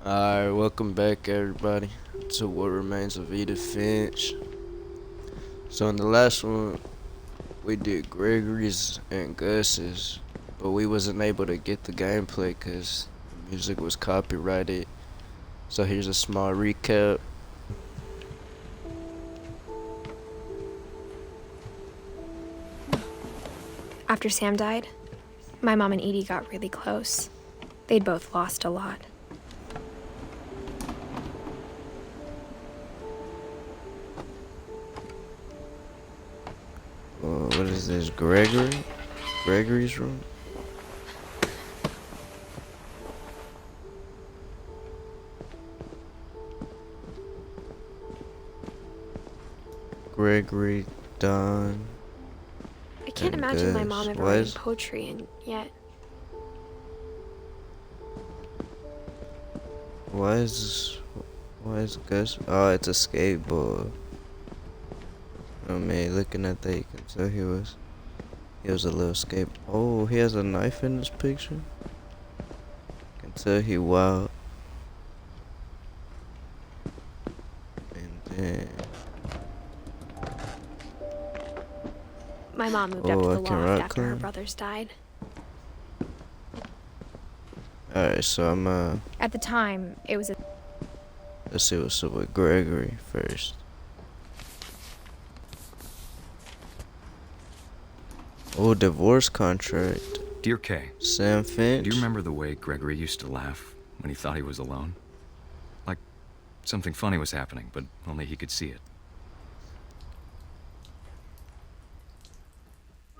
Alright, welcome back everybody to What Remains of Edith Finch. So in the last one, we did Gregory's and Gus's, but we wasn't able to get the gameplay because the music was copyrighted. So here's a small recap. After Sam died, my mom and Edie got really close. They'd both lost a lot. What is this, Gregory? Gregory's room? Gregory, Don. I can't and imagine my Gus. mom ever Why writing is- poetry, and yet Why is Gus? Oh, it's a skateboard. I mean, looking at that, you can tell he was a little skate. Oh, he has a knife in this picture. You can tell he wild. And then, my mom moved up Oh, to I the can loft rock after her climb. brothers died. alright, so I'm At the time, it was a let's see what's up with Gregory first. Oh, divorce contract. Dear Kay, Sam Finch. do you remember the way Gregory used to laugh when he thought he was alone? Like something funny was happening, but only he could see it.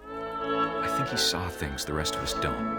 I think he saw things the rest of us don't.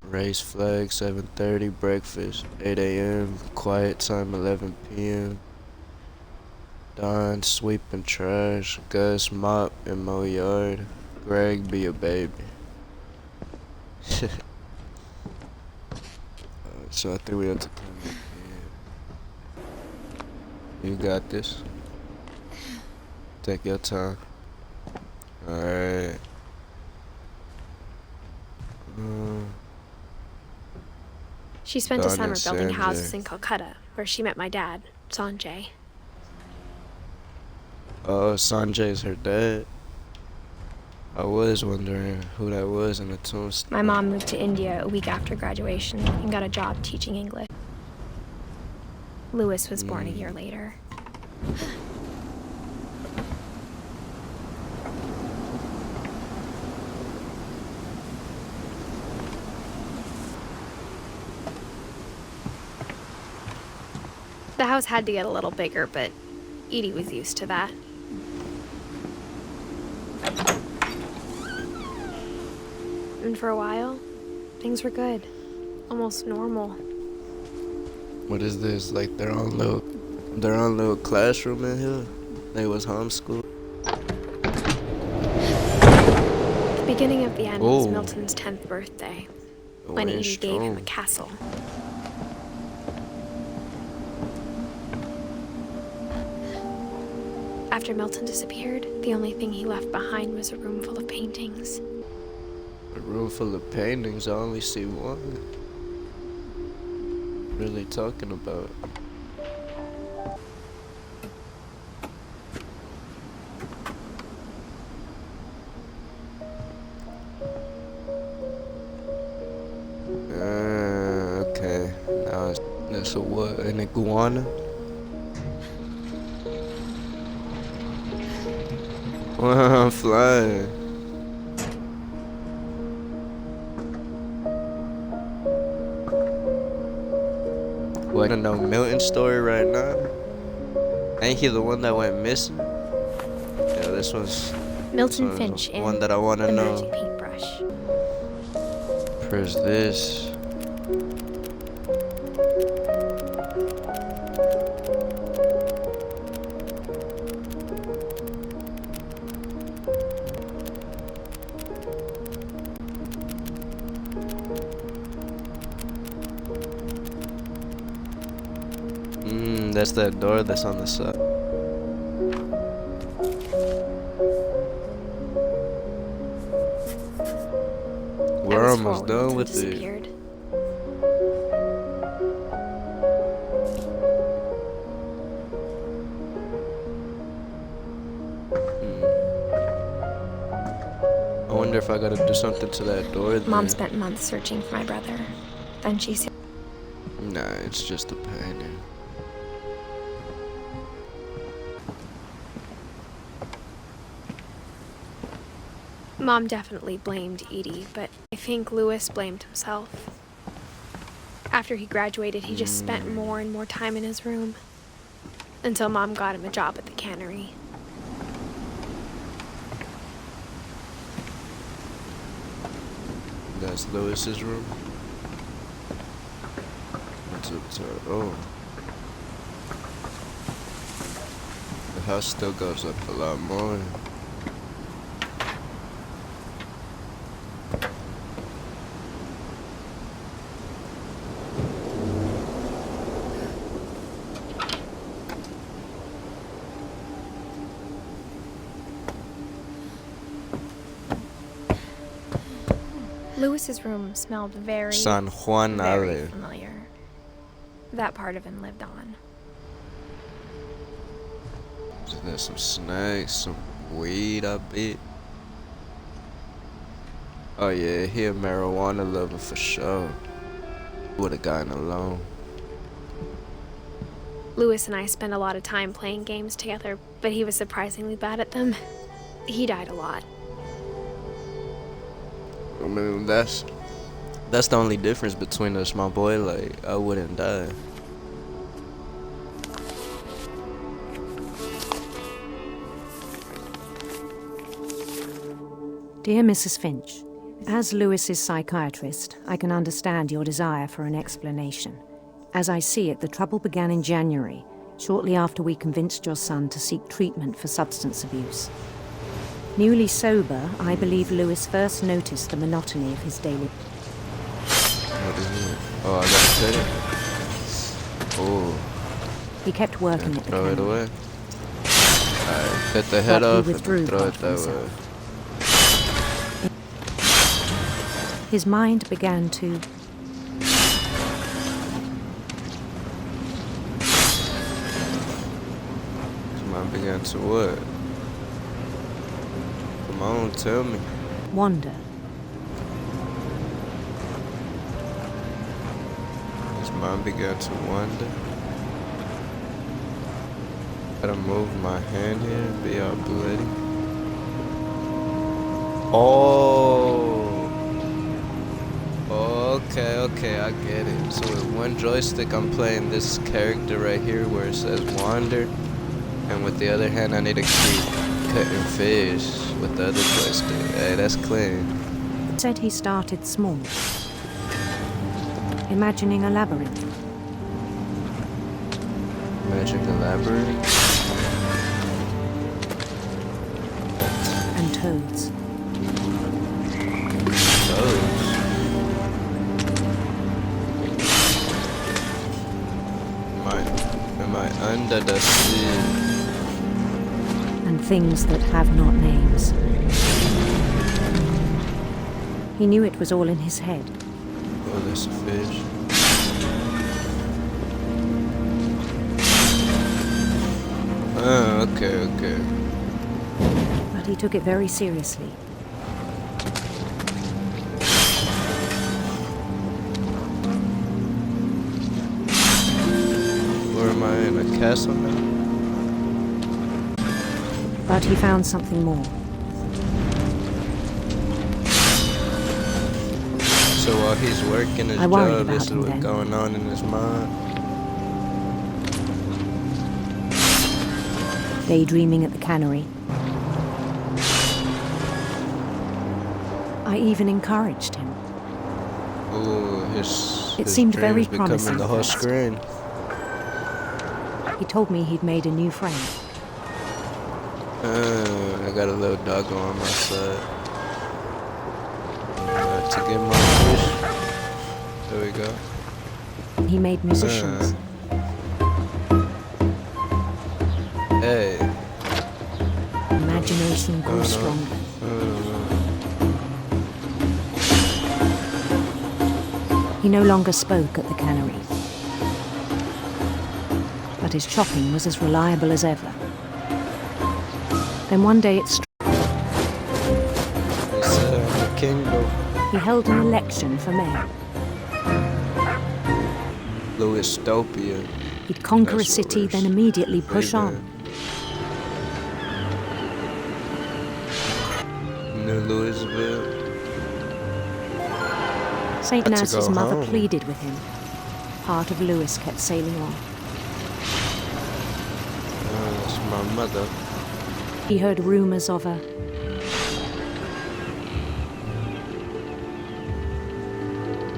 Race flag 7:30, breakfast 8 a.m., quiet time 11 p.m. Don sweeping trash, Gus mop and mow yard, Greg be a baby. So I think we have to come in here. You got this. Take your time. Alright. She spent a Don summer and building Sanjay. houses in Calcutta, where she met my dad, Sanjay. Oh, Sanjay's her dad. I was wondering who that was in the tombstone. My mom moved to India a week after graduation and got a job teaching English. Lewis was born a year later. The house had to get a little bigger, but Edie was used to that. And for a while, things were good. Almost normal. What is this? Like their own little classroom in here? They was homeschooled. The beginning of the end was Oh. Milton's 10th birthday, when Going Edie gave him a strong. castle. After Milton disappeared, the only thing he left behind was a room full of paintings. A room full of paintings. I only see one. Really talking about? Okay. Now it's a what? An iguana? Wow, I'm flying. What? I know Milton's story right now. Ain't he the one that went missing? Yeah, this one's Milton Finch in one that I want to The know. Magic Paintbrush. Press this. That's that door that's on the side. We're That was almost before done Milton with it. disappeared. I wonder if I gotta do something to that door then. Mom spent months searching for my brother. Then she said, Nah, it's just a painting. Mom definitely blamed Edie, but I think Lewis blamed himself. After he graduated, he just spent more and more time in his room. Until Mom got him a job at the cannery. That's Lewis's room. What's up top? Oh. The house still goes up a lot more. Lewis's room smelled very, San Juan very Ale. familiar. That part of him lived on. There's some snacks, some weed, I bet. Oh yeah, he a marijuana lover for sure. Would've gotten along. Lewis and I spent a lot of time playing games together, but he was surprisingly bad at them. He died a lot. I mean, that's the only difference between us, my boy. Like, I wouldn't die. Dear Mrs. Finch, as Lewis's psychiatrist, I can understand your desire for an explanation. As I see it, the trouble began in January, shortly after we convinced your son to seek treatment for substance abuse. Newly sober, I believe Lewis first noticed the monotony of his daily... What is it? Oh, I gotta cut it. Oh, He kept working at the throw it cannery. away. Alright, cut the head But he off and withdrew throw it part that of way. himself. His mind began to... Come on, began to what? Come on, tell me. wander. His mind began to wander. Gotta move my hand here, be all bloody. Oh. Okay, okay, I get it. So with one joystick, I'm playing this character right here where it says wander. And with the other hand, I need to keep cutting fish with the other joystick. Hey, that's clean. It said he started small, imagining a labyrinth. Magic elaborate. And toads. Toads. Am I under the sea? And things that have not names. He knew it was all in his head. Oh, there's a fish. Oh, okay, okay. But he took it very seriously. Where am I, in a castle now? But he found something more. So while he's working his I worried job, about this is him what's then. going on in his mind. Daydreaming at the cannery. I even encouraged him. Ooh, his seemed dreams very becoming promising the whole first. screen. He told me he'd made a new friend. I got a little doggo on my side. To get my fish. There we go. He made musicians. Hey. Imagination grew stronger. He no longer spoke at the cannery. But his chopping was as reliable as ever. Then one day it struck. It's the kingdom. He held an election for mayor. Louistopia. He'd conquer a That's what city, we're then immediately push figuring. on. New Louisville. St. Had to Nurse's go mother home. pleaded with him. Heart of Lewis kept sailing on. That's my mother. He heard rumors of a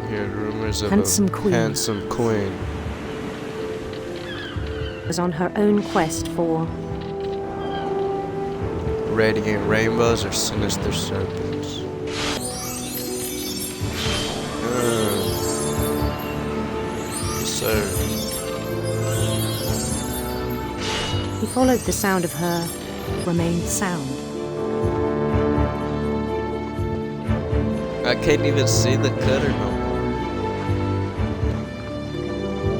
Heard rumors of Handsome a queen. handsome queen. was on her own quest for Radiant rainbows or sinister serpents. Yes, sir. He followed the sound of her, remained sound. I can't even see the cutter no more.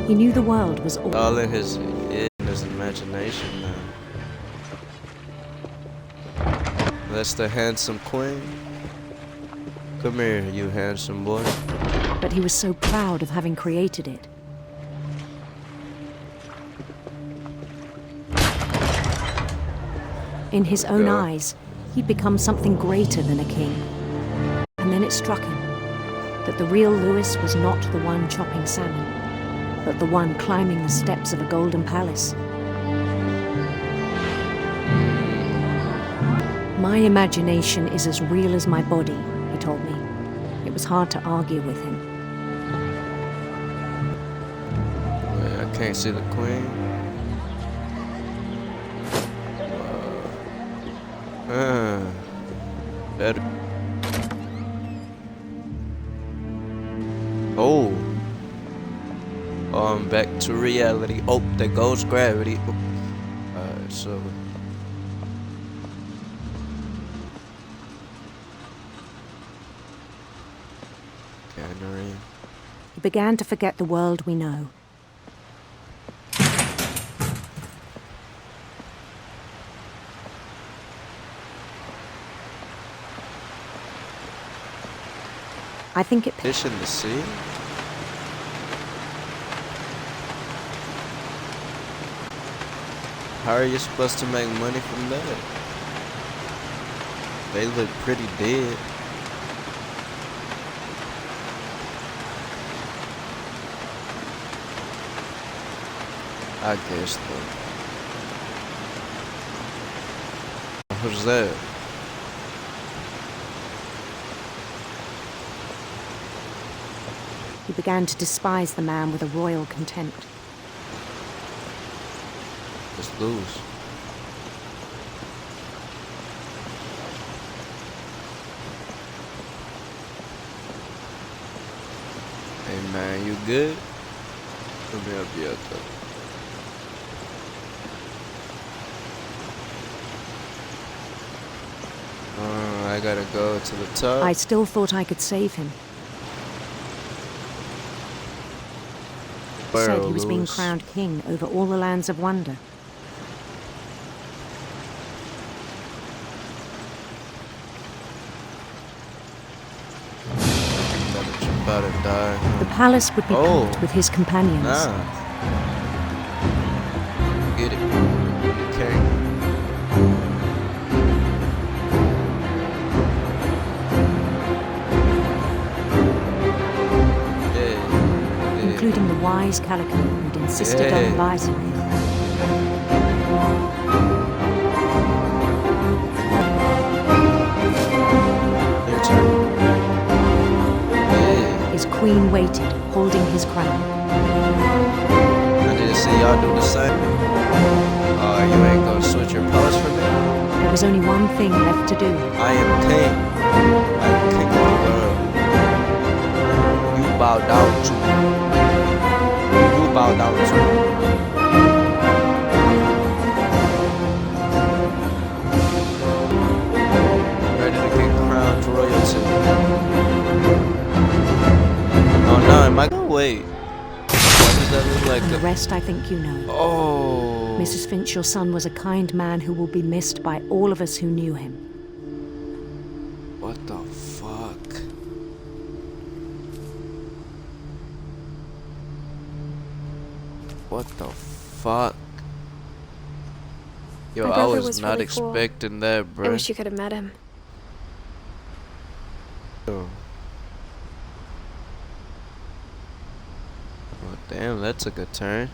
He knew the world was All in his head, in his imagination now. That's the handsome queen. Come here, you handsome boy. but he was so proud of having created it. In his own Yeah. eyes, he'd become something greater than a king. And then it struck him that the real Lewis was not the one chopping salmon, but the one climbing the steps of a golden palace. My imagination is as real as my body, he told me. It was hard to argue with him. Wait, I can't see the queen. Better. Oh. Back to reality. Oh, there goes gravity. Alright, so. Cannery. He began to forget the world we know. I think it Fish in the sea? How are you supposed to make money from that? They look pretty dead. I guess though. Who's that? He began to despise the man with a royal contempt. Let's lose. Hey man, you good? Let me help you out though. I gotta go to the top. I still thought I could save him. Said he was being crowned king over all the lands of wonder. About to die. The palace would be packed with his companions. Nah. Get it. Okay. Including the wise Calico who'd insisted on advising him. Your turn. His queen waited, holding his crown. I need to see y'all do the same. Oh, you ain't gonna switch your pose for me? There was only one thing left to do. I am king. I am king of the world. You bow down to me. You bow down to me. Ready to get crowned royalty. Oh no, am I gonna wait? Why does that look like And the rest I think you know. Oh. Mrs. Finch, your son was a kind man who will be missed by all of us who knew him. What the fuck? What the fuck? Yo, My I brother was was not really cool. expecting that, bro. I wish you could have met him. Well, damn, that took a turn.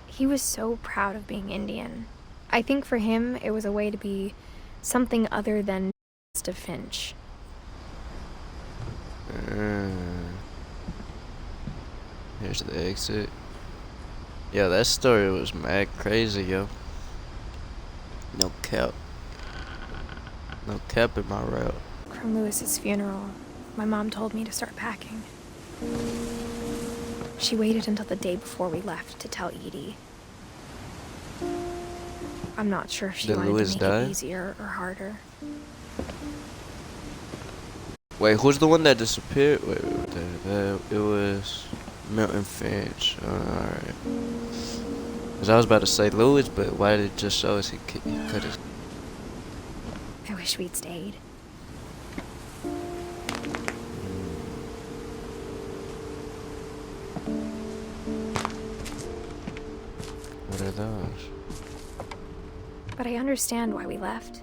He was so proud of being Indian. I think for him, it was a way to be something other than just a Finch. Here's the exit. Yeah, that story was mad crazy, yo. No cap. No cap in my route. From Lewis's funeral, my mom told me to start packing. She waited until the day before we left to tell Edie. I'm not sure if she Did wanted Lewis to make die? it easier or harder. Wait, who's the one that disappeared? Wait, it was Milton Finch. Alright. Cause I was about to say Lewis, but why did it just show us he cut his... I wish we'd stayed. What are those? But I understand why we left.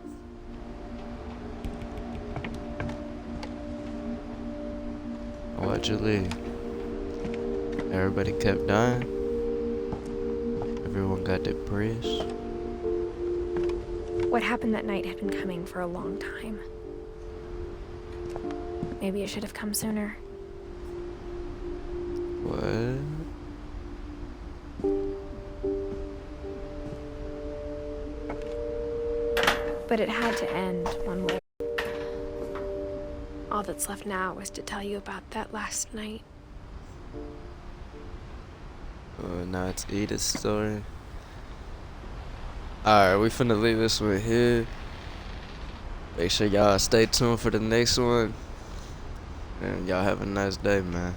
Why'd you leave? Everybody kept dying. Everyone got depressed. What happened that night had been coming for a long time. Maybe it should have come sooner. What? But it had to end one way. All that's left now is to tell you about that last night. Now it's Edith's story. Alright, we finna leave this one here. Make sure y'all stay tuned for the next one. And y'all have a nice day, man.